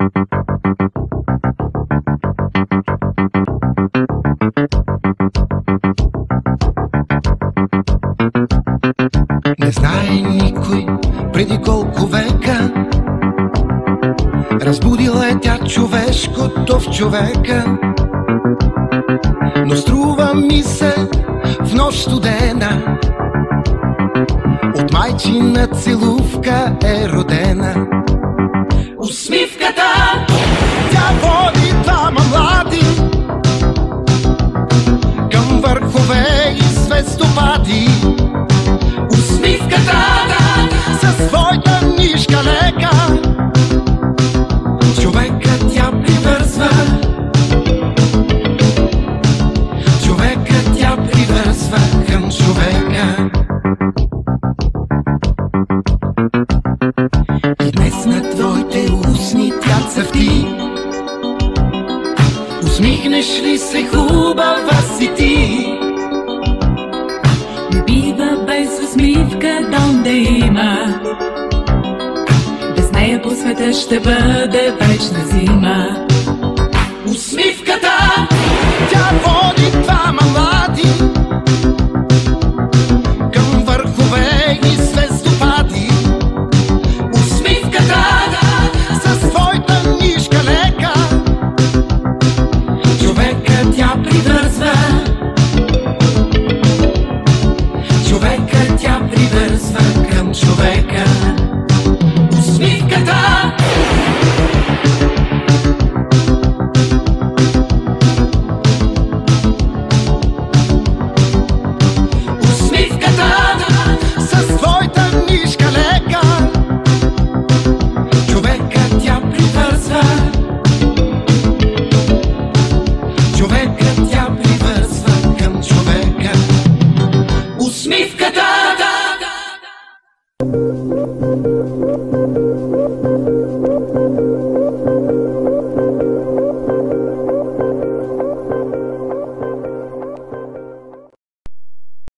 Не знае никой преди колко века разбудила е тя човешкото в човека. Но струва ми се в нощ студена от майчина целувка е родена. Усмивката тя води двама млади към върхове и звездопади. Усмивката със своята нишка лека човека тя привързва. Човека тя привързва към човека. И днес на твоите устни тя цъфти. Усмихнеш ли се, хубава си ти? Не бива без усмивка дом да има. Без нея по света ще бъде вечна зима. Усмивката тя води двама млади към върхове и звездопади. Усмивката със своята нишка лека човека тя привързва. Човека тя привързва към човека. Усмивката със своята нишка лека човека тя привързва. Човека тя